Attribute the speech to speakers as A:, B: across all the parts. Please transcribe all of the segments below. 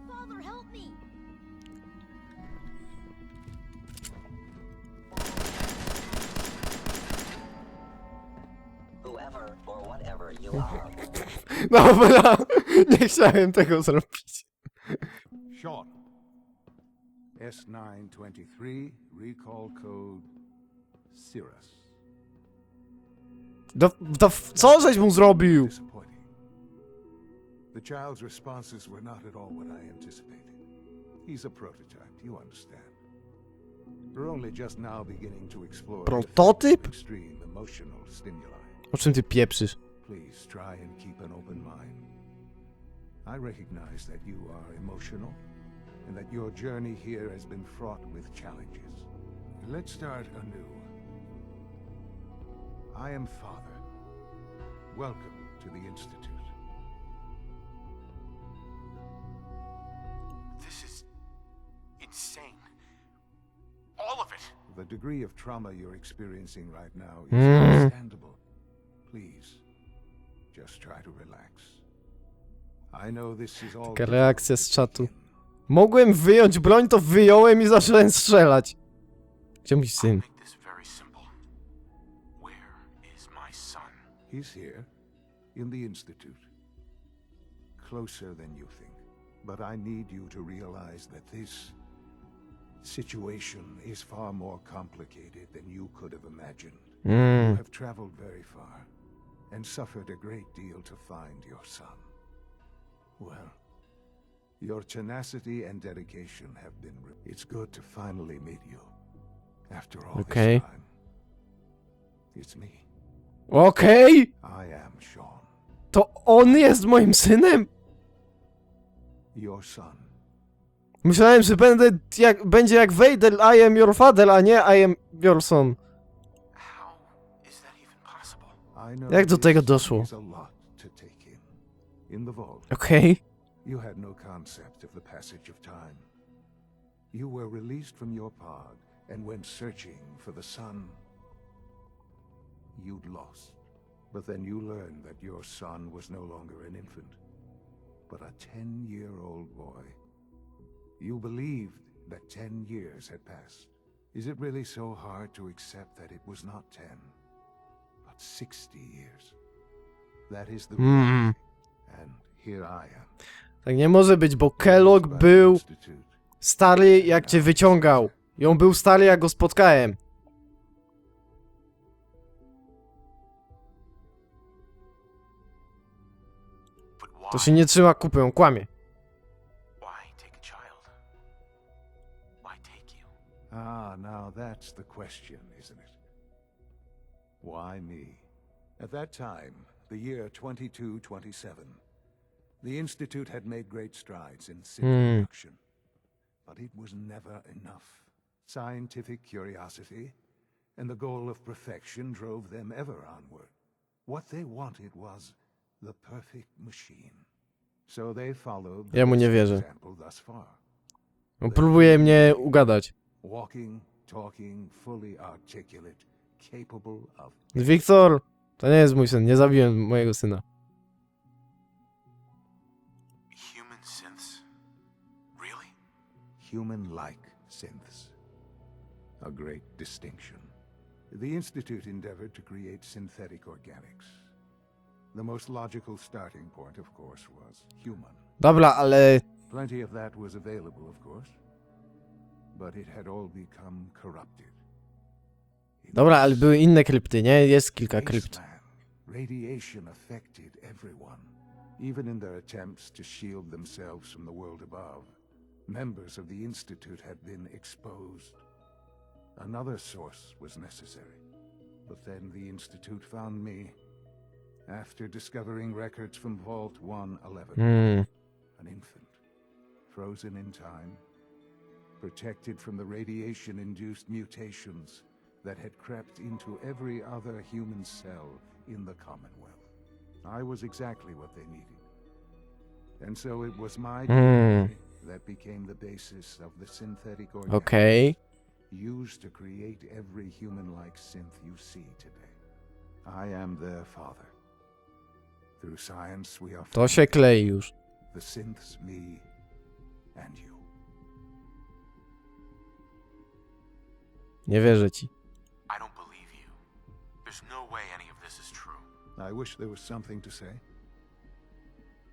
A: Father, help me!
B: Whoever or whatever you are.
C: Dobra, nie chciałem tego zrobić.
D: Sean. S923, recall code Cirrus.
C: Co żeś mu zrobił?
D: Disappointing. The child's responses were not at all what I anticipated. He's a prototype, you understand. We're only just now beginning to explore the effects of
C: Prototyp?
D: extreme emotional stimuli.
C: O czym ty pieprzysz?
D: Please try and keep an open mind. I recognize that you are emotional and that your journey here has been fraught with challenges. Let's start anew. I am Father. Welcome to the Institute.
E: This is insane. All of it.
D: The degree of trauma you're experiencing right now is understandable. Please, just try to relax. I know this is all.
C: Taka reakcja z czatu. Mogłem wyjąć broń, to wyjąłem i zacząłem strzelać. Gdzie mój syn?
E: Make this very simple. Where is my son?
D: He's here, in the Institute. Closer than you think. But I need you to realize that this situation is far more complicated than you could have imagined. You have traveled very far and suffered a great deal to find your son. Well, your tenacity and dedication have been... It's good to finally meet you. After all
C: Okay.
D: this time. It's me.
C: Okej!
D: I am Sean,
C: To on jest moim synem?
D: your son.
C: Myślałem, że będzie jak Vader, I am your father, a nie I am your son.
E: How is that even possible?
D: I know
C: Jak do
D: this
C: tego doszło?
D: is a lot to take in. In the vault,
C: Okej.
D: you had no concept of the passage of time. You were released from your pod and went searching for the son you'd lost. But then you learned that your son was no longer an infant, but a 10-year-old boy. You believed that 10 years had passed. Is it really so hard to accept that it was not 10, but 60 years? That is the reality. And here I am.
C: Tak nie może być, bo Kellogg
D: By the
C: był
D: Institute.
C: stary jak cię wyciągał. I on był stary jak go spotkałem.
E: But
C: To
E: why?
C: się nie trzyma kupy, on kłamie.
E: Why take a child? Why take you?
D: Ah, now that's the question, isn't it? Why me? At that time, the year 2227, the Institute had made great strides in synth production. But it was never enough. Scientific curiosity and the goal of perfection drove them ever onward. What they wanted was the perfect machine. So they followed the
C: Ja mu nie
D: best
C: wierzę.
D: example thus far.
C: On próbuje mnie ugadać.
D: Walking, talking, fully articulate, capable of...
C: Wiktor, to nie jest mój syn, nie zabiłem mojego syna.
E: Human synths? Really?
D: Human-like synths. A great distinction. The Institute endeavored to create synthetic organics. The most logical starting point, of course, was human.
C: Dobra, ale...
D: Plenty of that was available, of course. But it had all become corrupted.
C: Dobra, ale były inne krypty, nie? Jest kilka krypt.
D: Wasteland. Radiation affected everyone, even in their attempts to shield themselves from the world above. Members of the Institute had been exposed. Another source was necessary. But then the Institute found me after discovering records from Vault 111. An infant, frozen in time, protected from the radiation-induced mutations that had crept into every other human cell in the Commonwealth. I was exactly what they needed. And so it was my DNA that became the basis of the synthetic organic
C: Okej.
D: used to create every human-like synth you see today. I am their father. Through science we are
C: To się klei już.
D: the synths me, and you.
C: Nie wierzę ci.
E: I don't believe you. There's no way any of this is true.
D: I wish there was something to say.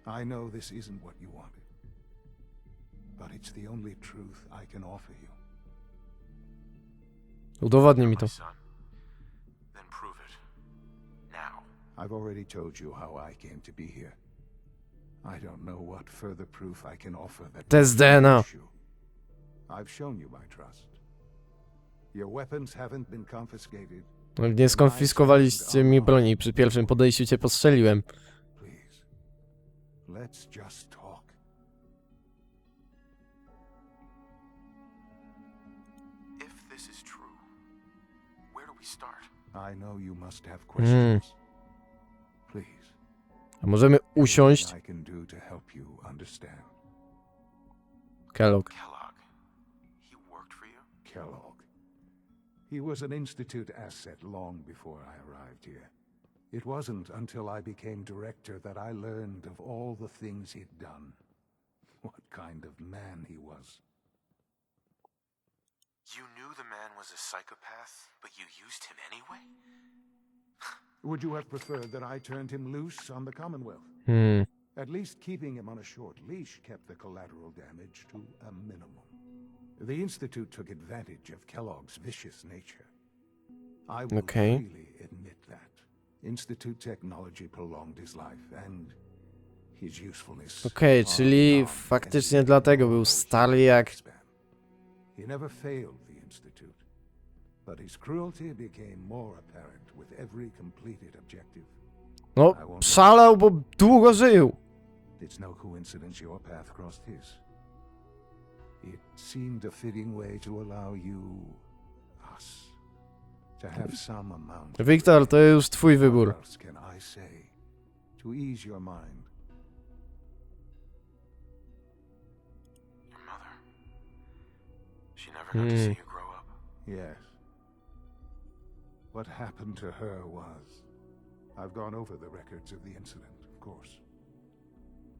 D: I know this isn't what you wanted, but it's the only truth I can offer you.
C: Udowodnij mi to.
E: My son. Then prove it. Now.
D: I've already told you how I came to be here. I don't know what further proof I can offer that
C: Test DNA.
D: issue. I've shown you my trust. Your weapons haven't been confiscated.
C: Nie skonfiskowaliście mi broni. Przy pierwszym podejściu cię postrzeliłem.
D: Please, let's just talk.
E: If this is true, where do we start?
D: I know you must have questions. Please.
C: A możemy usiąść?
D: I can do to help you understand.
C: Kellogg.
E: Kellogg. He worked for you?
D: Kellogg. He was an institute asset long before I arrived here. It wasn't until I became director that I learned of all the things he'd done. What kind of man he was.
E: You knew the man was a psychopath, but you used him anyway?
D: Would you have preferred that I turned him loose on the Commonwealth? At least keeping him on a short leash kept the collateral damage to a minimum. The Institute took advantage of Kellogg's vicious nature. I will freely admit that. Institute technology prolonged his life and his usefulness.
C: Okej, czyli faktycznie dlatego był stary jak...
D: He never failed the Institute, but his cruelty became more apparent with every completed objective.
C: No, szalał, bo długo żył.
D: It's no coincidence your path crossed his. It seemed a fitting way to allow you, us, to have some amount.
C: Wiktor, to już twój wybór.
D: What else can I say to ease your mind?
E: Your mother. She never got to see you grow up.
D: Yes. What happened to her was... I've gone over the records of the incident, of course.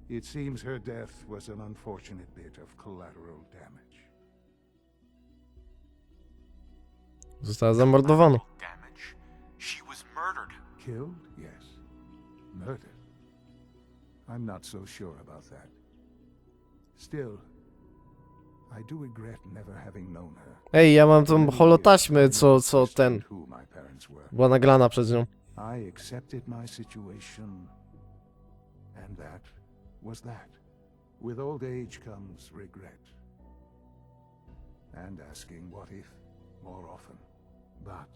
D: It seems her death was an unfortunate bit of collateral damage.
C: Została zamordowana.
E: Damage? She was murdered.
D: Killed? Yes. Murdered? I'm not so sure about that. Still, I do regret never having known her.
C: Ej, ja mam tą holotaśmę, co ten...
D: Who my parents were.
C: Była nagrana przez nią.
D: I accepted my situation, and that was that. With old age comes regret. And asking what if more often. But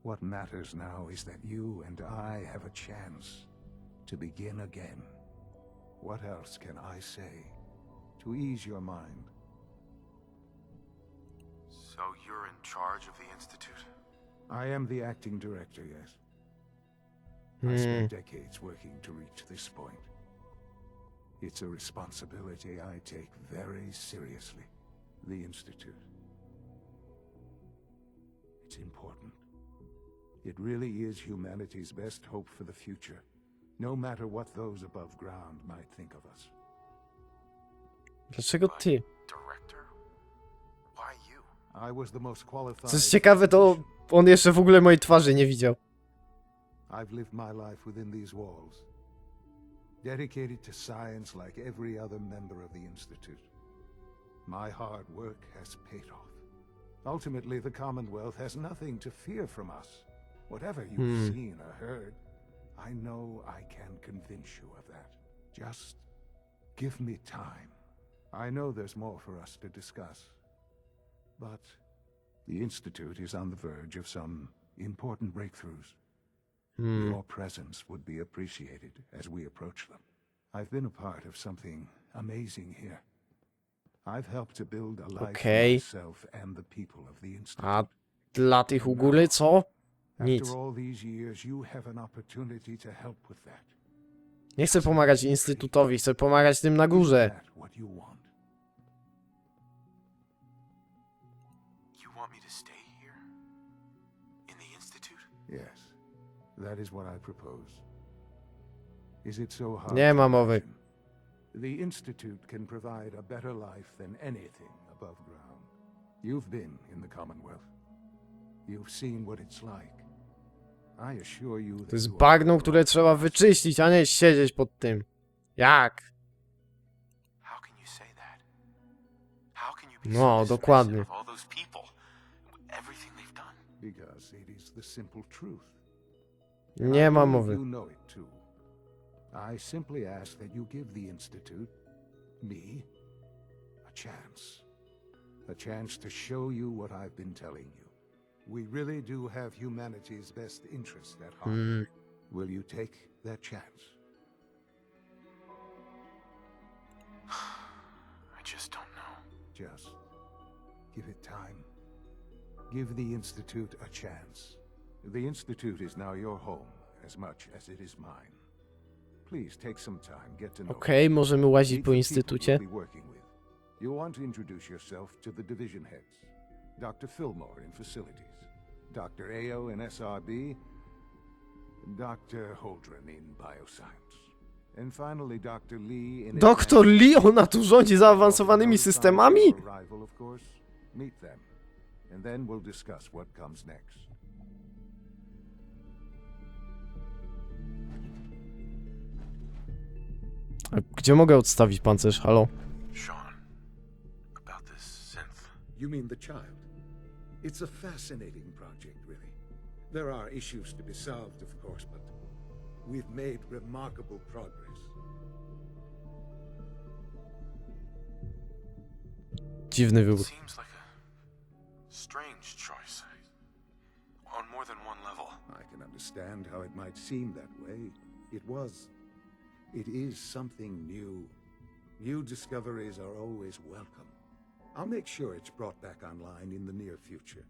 D: what matters now is that you and I have a chance to begin again. What else can I say to ease your mind?
E: So you're in charge of the Institute?
D: I am the acting director, yes. I spent decades working to reach this point. It's a responsibility I take very seriously. The Institute. It's important. It really is humanity's best hope for the future, no matter what those above ground might think of us.
C: Dlaczego ty?
E: Director? Why you?
D: I was the most qualified.
C: Co jest ciekawe, to on jeszcze w ogóle mojej twarzy nie widział.
D: I've lived my life within these walls, dedicated to science like every other member of the Institute. My hard work has paid off. Ultimately, the Commonwealth has nothing to fear from us. Whatever you've seen or heard, I know I can convince you of that. Just give me time. I know there's more for us to discuss, but the Institute is on the verge of some important breakthroughs. Your presence would be appreciated as we approach them. I've been a part of something amazing here. I've helped to build a life for myself and the people of the Institute.
C: A dla tych u góry co? Nic.
D: After all these years, you have an opportunity to help with that.
C: Nie chcę pomagać Instytutowi, chcę pomagać tym na górze.
D: Is that what you want?
E: You want me to stay here? In the Institute?
D: Yes, that is what I propose. Is it so hard?
C: Nie
D: to
C: ma mowy.
D: imagine? The Institute can provide a better life than anything above ground. You've been in the Commonwealth. You've seen what it's like. I assure you that
C: To jest
D: you are
C: bagno, które trzeba wyczyścić, a nie siedzieć pod tym. Jak?
E: How can you say that? How can you be
C: No,
E: so
C: dokładnie.
E: dismissive of all those people? Everything they've done.
D: because it is the simple truth.
C: Nie ma
D: I believe
C: mowy.
D: You know it too. I simply ask that you give the Institute, me, a chance. A chance to show you what I've been telling you. We really do have humanity's best interest at heart. Will you take that chance?
E: I just don't know.
D: Just give it time. Give the Institute a chance. The Institute is now your home as much as it is mine. Please take some time, get to know
C: Okej, możemy łazić
D: Meet
C: po
D: the
C: instytucie.
D: people you'll be working with. You'll want to introduce yourself to the division heads. Dr. Fillmore in facilities, Dr. Ayo in SRB, Dr. Holdren in bioscience, and finally Dr. Lee in
C: Doktor Lee, ona tu rządzi zaawansowanymi systemami?
D: Arrival, of course. Meet them, and then we'll discuss what comes next.
C: A gdzie mogę odstawić pancerz? Halo?
E: Sean, about this synth.
D: You mean the child? It's a fascinating project, really. There are issues to be solved, of course, but we've made remarkable progress.
C: Dziwny wybór.
E: Seems like a strange choice. On more than one level.
D: I can understand how it might seem that way. It is something new. New discoveries are always welcome. I'll make sure it's brought back online in the near future.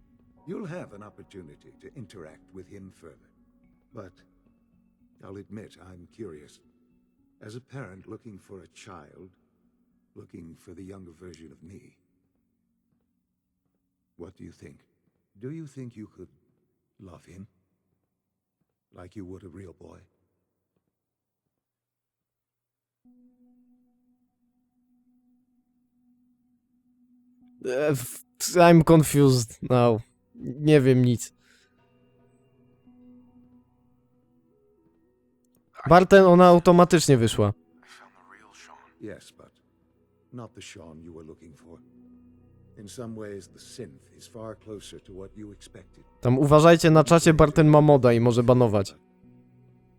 D: You'll have an opportunity to interact with him further. But I'll admit I'm curious. As a parent looking for a child, looking for the younger version of me, what do you think? Do you think you could love him? Like you would a real boy?
C: I'm confused now. Nie wiem nic. Barten, ona automatycznie wyszła.
E: I found the real Sean.
D: Yes, but not the Sean you were looking for. In some ways, the synth is far closer to what you expected.
C: Tam uważajcie na czacie, Barten ma moda i może banować.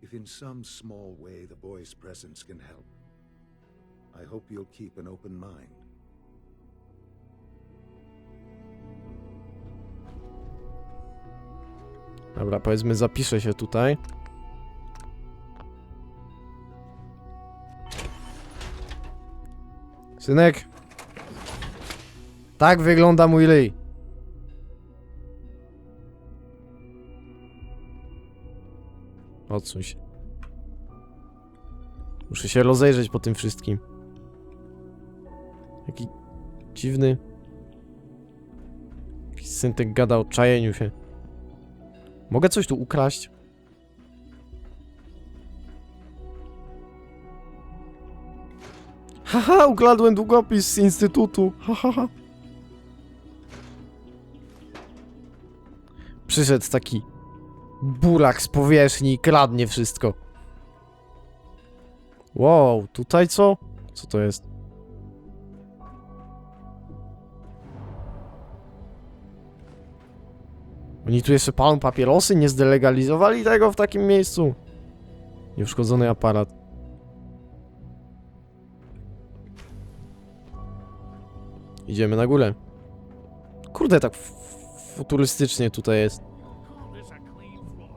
D: If in some small way the boy's presence can help, I hope you'll keep an open mind.
C: Dobra, powiedzmy, zapiszę się tutaj. Synek. Tak wygląda mój ryj. Odsuń się. Muszę się rozejrzeć po tym wszystkim. Jaki dziwny. Jakiś syntek gada o czajeniu się. Mogę coś tu ukraść? Haha, ukradłem długopis z instytutu. Haha. Przyszedł taki burak z powierzchni i kradnie wszystko. Wow, tutaj co? Co to jest? Oni tu jeszcze palą papierosy? Nie zdelegalizowali tego w takim miejscu? Nieuszkodzony aparat. Idziemy na górę. Kurde, tak futurystycznie tutaj jest.
A: Call this a clean floor.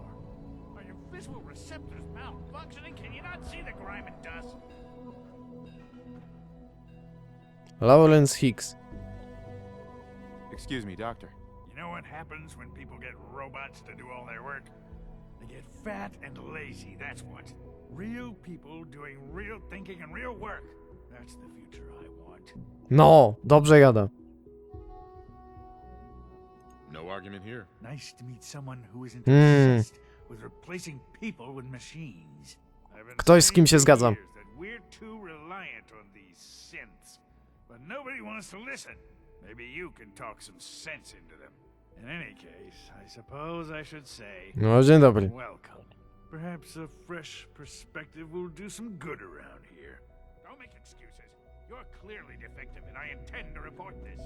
A: Are your visual receptors malfunctioning? Can you not see the grime and dust?
C: Lawrence Hicks.
E: Excuse me, doctor.
A: You know what happens when people get robots to do all their work? They get fat and lazy, that's what. Real people doing real thinking and real work. That's the future I want.
C: No, dobrze gada.
E: No argument here.
A: Nice to meet someone who isn't
C: Hmm.
A: obsessed with replacing people with machines. I've been
C: Ktoś, z kim
A: saying
C: się
A: for
C: zgadzam.
A: years that we're too reliant on these synths. But nobody wants to listen. Maybe you can talk some sense into them. In any case, I suppose I should say,
C: No, dzień dobry.
A: welcome. Perhaps a fresh perspective will do some good around here. Don't make excuses. You're clearly defective and I intend to report this.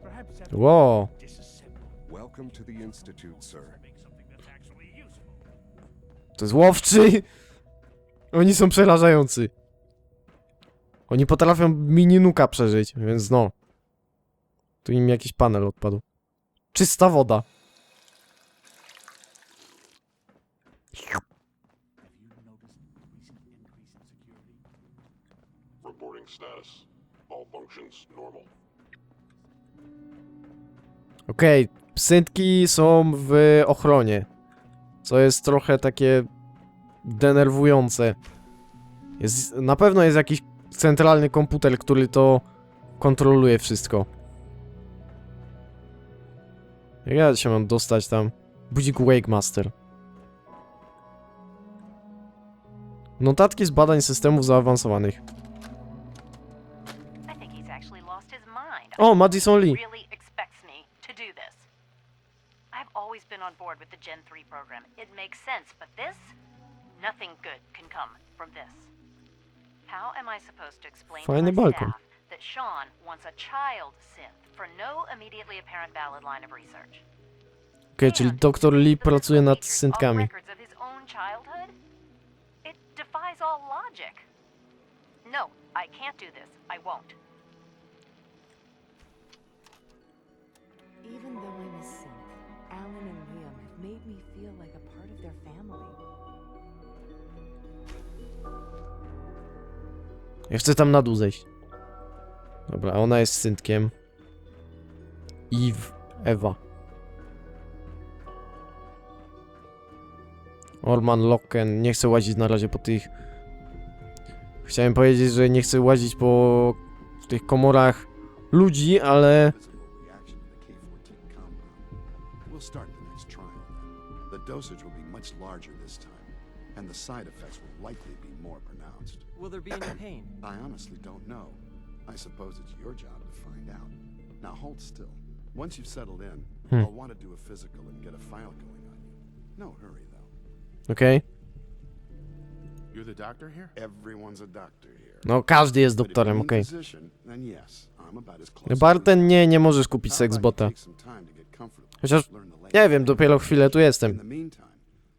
A: Perhaps after
C: Wow.
A: disassemble,
F: Welcome to the Institute, sir.
A: make something that's actually useful.
C: To jest łowczy! Oni są przerażający. Oni potrafią mini nuka przeżyć, więc no. Tu im jakiś panel odpadł. Czysta woda.
F: Reporting status. All functions normal.
C: Okej, synthki są w ochronie. Co jest trochę takie denerwujące. Na pewno jest jakiś centralny komputer, który to kontroluje wszystko. Jak ja się mam dostać tam? Budzik Wake Master. Notatki z badań systemów zaawansowanych.
G: I think he's actually lost his mind.
C: O, Madison Lee.
G: Really expects me to do this. I've always been on board with the Gen 3 program. It makes sense, but this? Nothing good can come from this. How am I supposed to explain to
C: Fajny
G: my
C: balkon.
G: staff that Sean wants a child synth for no immediately apparent valid line of research?
C: Okej, czyli dr Lee pracuje nad synthkami.
G: Records of his own childhood? It defies all logic. No, I can't do this. I won't.
H: Even though I'm a synth, Alan and Liam have made me feel like a part of their family.
C: Ja chcę tam na dół zejść. Dobra, ona jest syntkiem. Ewa. Orman Locken. Nie chcę łazić na razie po tych... Chciałem powiedzieć, że nie chcę łazić po tych komorach ludzi, ale...
I: We'll start the next trial then. The dosage will be much larger this time, and the side effects will likely be more pronounced.
J: Will there be any pain?
I: I honestly don't know. I suppose it's your job to find out. Now hold still. Once you've settled in, I'll want to do a physical and get a file going on you. No hurry though.
C: Okej.
E: You're the doctor here?
I: Everyone's a doctor here.
C: No, każdy jest
I: But if
C: doktorem,
I: you need
C: okej.
I: a physician, then yes, I'm about as close as
C: Barten, nie możesz kupić
I: How about you
C: seksbota.
I: take some time to get comfortable,
C: Chociaż,
I: learn the
C: nie
I: layout.
C: wiem, dopiero chwilę tu
I: In
C: jestem.
I: the meantime,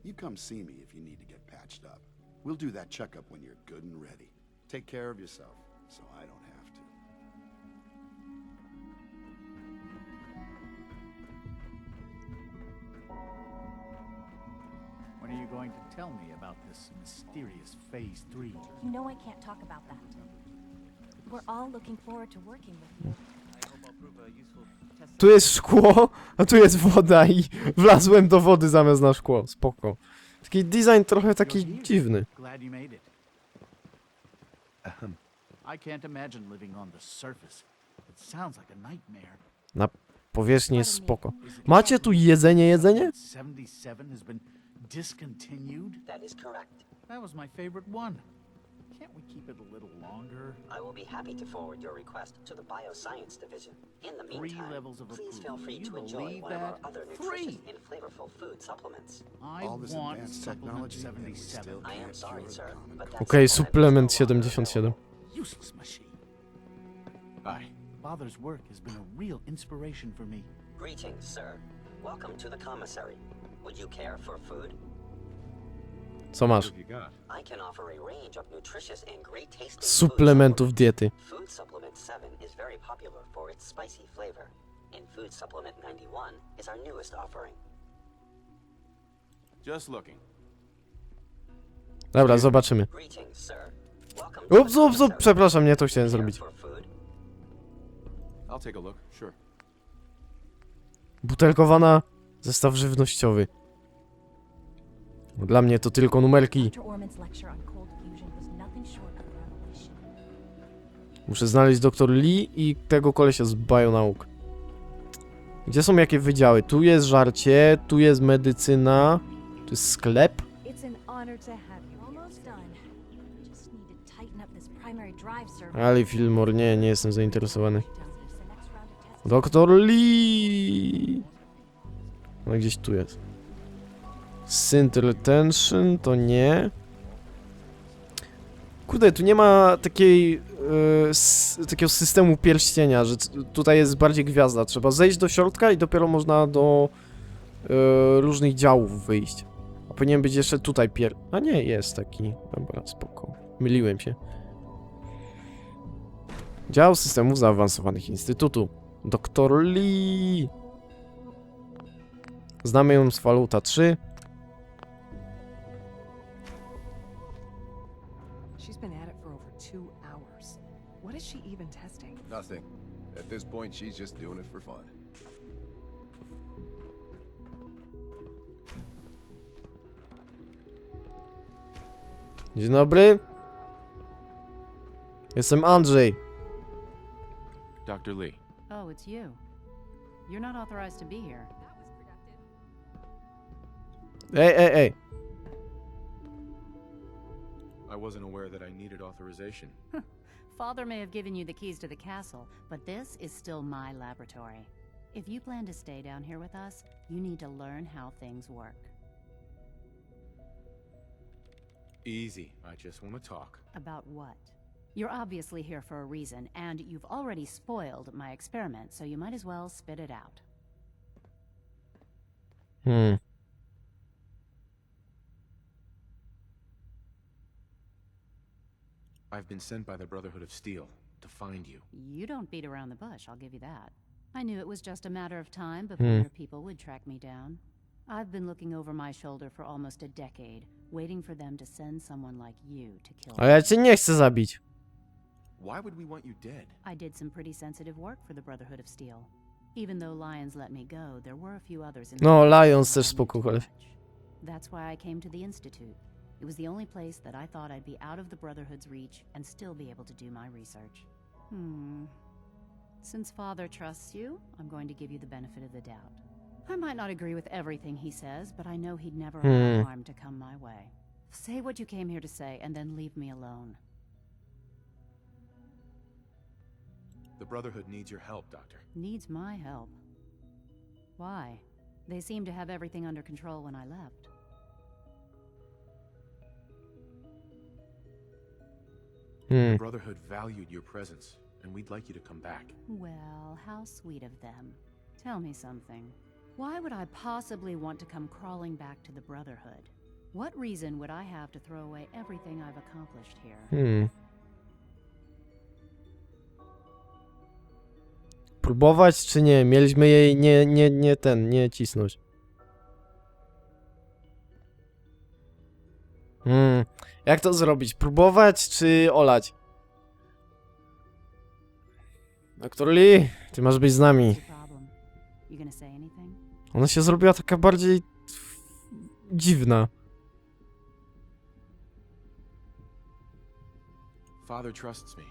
I: you come see me if you need to get patched up. We'll do that checkup when you're good and ready. Take care of yourself, so I don't have to.
A: When are you going to tell me about this mysterious Phase 3?
K: You know I can't talk about that. We're all looking forward to working with you.
C: Tu jest szkło, a tu jest woda i wlazłem do wody zamiast na szkło. Spoko. Taki design trochę taki dziwny.
A: Glad you made it. I can't imagine living on the surface. It sounds like a nightmare.
C: Na powierzchni jest spoko. Macie tu jedzenie?
A: 77 has been discontinued?
B: That is correct.
A: That was my favorite one. Can't we keep it a little longer?
B: I will be happy to forward your request to the Bioscience Division. In the
A: 3
B: meantime,
A: levels of
B: please feel
A: approval.
B: free
A: You
B: to enjoy
A: believe
B: one of our
A: that?
B: other
A: 3!
B: nutritious and flavorful food supplements.
A: I
I: All this
A: want
I: advanced
A: supplement
I: technology, and we
A: 77.
I: still
B: I am
I: can't
B: sorry,
I: cure
B: sir,
I: common
B: but
I: cold.
B: that's
C: Okej,
B: all
C: suplement
B: that is no longer
C: 77.
A: Useless machine.
E: Hi.
A: Father's work has been a real inspiration for me.
B: Greetings, sir. Welcome to the commissary. Would you care for food?
C: Co masz?
E: You got?
B: I can offer a range of nutritious and great tasting
C: Suplementów diety.
B: Food Supplement 7 is very popular for its spicy flavor, and Food Supplement 91 is our newest offering.
E: Just looking.
C: Dobra, zobaczymy.
B: Greetings, sir. Welcome to
C: Ups,
B: the
C: ups, ups,
B: commissary.
C: przepraszam, nie to chciałem
B: Care
C: zrobić.
B: for food?
E: I'll take a look. Sure.
C: Butelkowana zestaw żywnościowy. Dla mnie to tylko numerki.
K: Dr. Orman's lecture on cold fusion was nothing short of a revelation.
C: Muszę znaleźć dr Lee i tego kolesia z bionauk. Gdzie są jakie wydziały? Tu jest żarcie, tu jest medycyna, tu jest sklep.
H: It's an honor to have you.
K: Almost done. Just need to tighten up the drive server.
C: Ale Fillmore, nie jestem zainteresowany. Doktor Lee! No gdzieś tu jest. Synth Retention to nie. Kurde, tu nie ma takiego systemu pierścienia, że tutaj jest bardziej gwiazda. Trzeba zejść do środka i dopiero można do różnych działów wyjść. A powinien być jeszcze tutaj A nie, jest taki. Dobra, spoko. Myliłem się. Dział systemów zaawansowanych Instytutu. Doktor Lee! Znamy ją z Fallouta 3.
H: She's been at it for over 2 hours. What is she even testing?
J: Nothing. At this point, she's just doing it for fun.
C: Dzień dobry. Jestem Andrzej.
E: Dr. Lee.
G: Oh, it's you. You're not authorized to be here.
C: Ej.
E: I wasn't aware that I needed authorization.
G: Father may have given you the keys to the castle, but this is still my laboratory. If you plan to stay down here with us, you need to learn how things work.
E: Easy. I just want to talk.
G: About what? You're obviously here for a reason, and you've already spoiled my experiment, so you might as well spit it out.
E: I've been sent by the Brotherhood of Steel to find you.
G: You don't beat around the bush, I'll give you that. I knew it was just a matter of time before your people would track me down. I've been looking over my shoulder for almost a decade, waiting for them to send someone like you to kill
C: Ale
G: me.
C: ja cię nie chcę zabić.
E: Why would we want you dead?
G: I did some pretty sensitive work for the Brotherhood of Steel. Even though Lions let me go, there were a few others in the
C: No,
G: Brotherhood
C: Lions
G: that
C: też
G: I
C: spoko,
G: needed to
C: ale...
G: touch. That's why I came to the Institute. It was the only place that I thought I'd be out of the Brotherhood's reach and still be able to do my research. Since Father trusts you, I'm going to give you the benefit of the doubt. I might not agree with everything he says, but I know he'd never allow harm to come my way. Say what you came here to say, and then leave me alone.
E: The Brotherhood needs your help, Doctor.
G: Needs my help. Why? They seemed to have everything under control when I left.
E: The Brotherhood valued your presence, and we'd like you to come back.
G: Well, how sweet of them. Tell me something. Why would I possibly want to come crawling back to the Brotherhood? What reason would I have to throw away everything I've accomplished here?
C: Próbować czy nie? Mieliśmy jej nie cisnąć. Jak to zrobić? Próbować czy olać? Doktor Lee, ty masz być z nami. Ona się zrobiła taka bardziej... dziwna.
E: Father trusts me,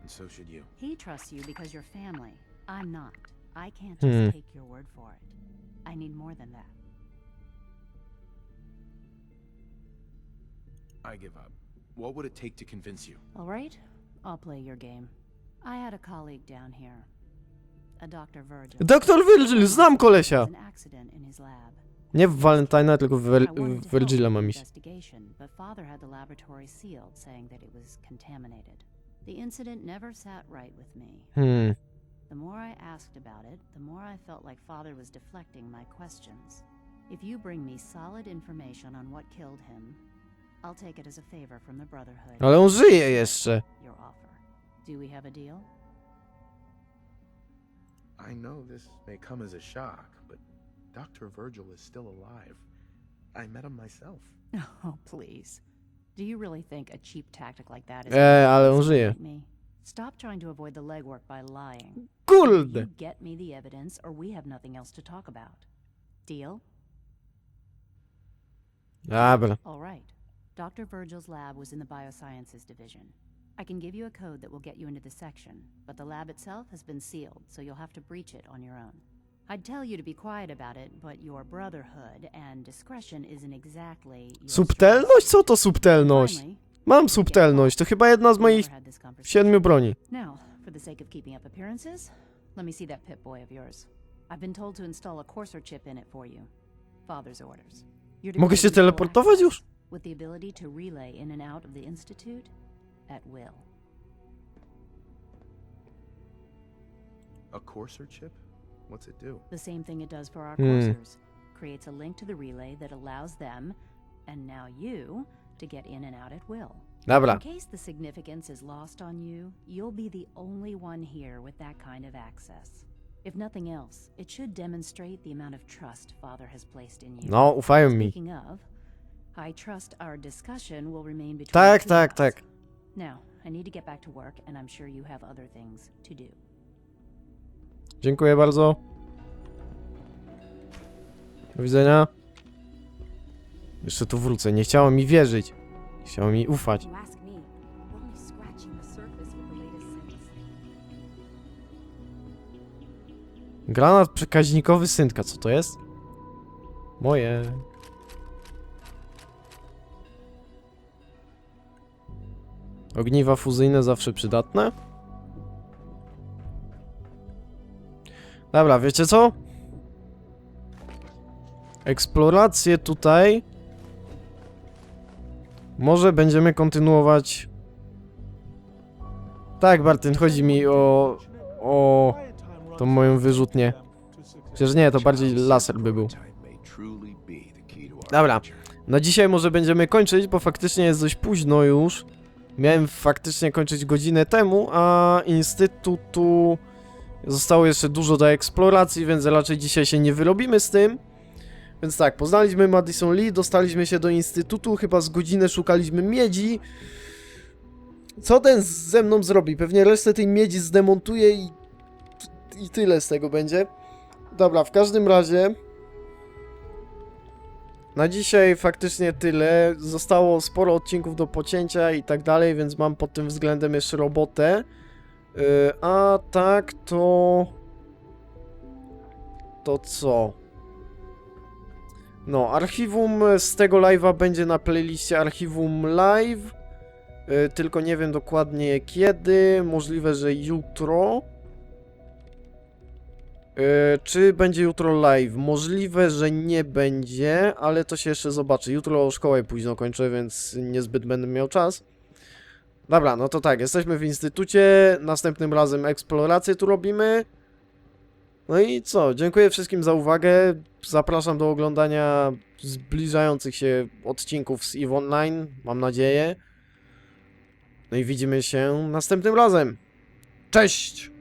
E: and so should you.
G: He trusts you because you're family. I'm not. I can't just take your word for it. I need more than that.
E: I give up. What would it take to convince you?
G: All right, I'll play your game. I had a colleague down here, a Dr. Virgil.
C: Doktor Virgil, znam kolesia.
G: An accident in his lab.
C: Nie w Valentina, tylko w Virgila mam iść.
G: Investigation, but Father had the laboratory sealed, saying that it was contaminated. The incident never sat right with me. The more I asked about it, the more I felt like Father was deflecting my questions. If you bring me solid information on what killed him, I'll take it as a favor from the Brotherhood.
C: Ale on żyje jeszcze.
G: Your offer. Do we have a deal?
E: I know this may come as a shock, but Dr. Virgil is still alive. I met him myself.
G: Oh, please. Do you really think a cheap tactic like that is
C: ale on żyje.
G: me? Stop trying to avoid the legwork by lying.
C: Kurde.
G: You get me the evidence, or we have nothing else to talk about. Deal?
C: Dobra.
G: All right. Dr. Virgil's lab was in the Biosciences Division. I can give you a code that will get you into the section, but the lab itself has been sealed, so you'll have to breach it on your own. I'd tell you to be quiet about it, but your Brotherhood and discretion isn't exactly your
C: Subtelność? Co to subtelność?
G: Finally,
C: Mam subtelność, to chyba jedna z moich 7 broni.
G: Now, for the sake of keeping up appearances, let me see that Pip-Boy of yours. I've been told to install a courser chip in it for you. Father's orders. You're to
C: Mogę
G: be
C: się
G: able to
C: teleportować
G: access
C: już?
G: with the ability to relay in and out of the Institute at will.
E: A courser chip? What's it do?
G: The same thing it does for our coursers. Creates a link to the relay that allows them, and now you, to get in and out at will.
C: Dobra.
G: In case the significance is lost on you, you'll be the only one here with that kind of access. If nothing else, it should demonstrate the amount of trust Father has placed in you.
C: No, ufają mi.
G: Speaking of, I trust our discussion will remain between
C: Tak,
G: the two
C: tak,
G: of us.
C: tak.
G: Now, I need to get back to work, and I'm sure you have other things to do.
C: Dziękuję bardzo. Do widzenia. Jeszcze tu wrócę. Nie chciało mi wierzyć. Chciało mi ufać.
K: You ask me, we're only scratching the surface with the latest sense.
C: Granat przekaźnikowy syntka. Co to jest? Moje. Ogniwa fuzyjne zawsze przydatne. Dobra, wiecie co? Eksplorację tutaj. Może będziemy kontynuować. Tak, Bartyn, chodzi mi o tą moją wyrzutnię. Przecież nie, to bardziej laser by był. Dobra, na dzisiaj może będziemy kończyć, bo faktycznie jest dość późno już. Miałem faktycznie kończyć godzinę temu, a instytutu zostało jeszcze dużo do eksploracji, więc raczej dzisiaj się nie wyrobimy z tym. Więc tak, poznaliśmy Madison Lee, dostaliśmy się do instytutu, chyba z godzinę szukaliśmy miedzi. Co ten ze mną zrobi? Pewnie resztę tej miedzi zdemontuje i tyle z tego będzie. Dobra, w każdym razie na dzisiaj faktycznie tyle. Zostało sporo odcinków do pocięcia i tak dalej, więc mam pod tym względem jeszcze robotę. A tak to... To co? No, archiwum z tego live'a będzie na playliście archiwum live. Tylko nie wiem dokładnie kiedy. Możliwe, że jutro. Czy będzie jutro live? Możliwe, że nie będzie, ale to się jeszcze zobaczy. Jutro szkołę późno kończę, więc niezbyt będę miał czas. Dobra, no to tak, jesteśmy w instytucie. Następnym razem eksplorację tu robimy. No i co? Dziękuję wszystkim za uwagę. Zapraszam do oglądania zbliżających się odcinków z EVE Online, mam nadzieję. No i widzimy się następnym razem. Cześć!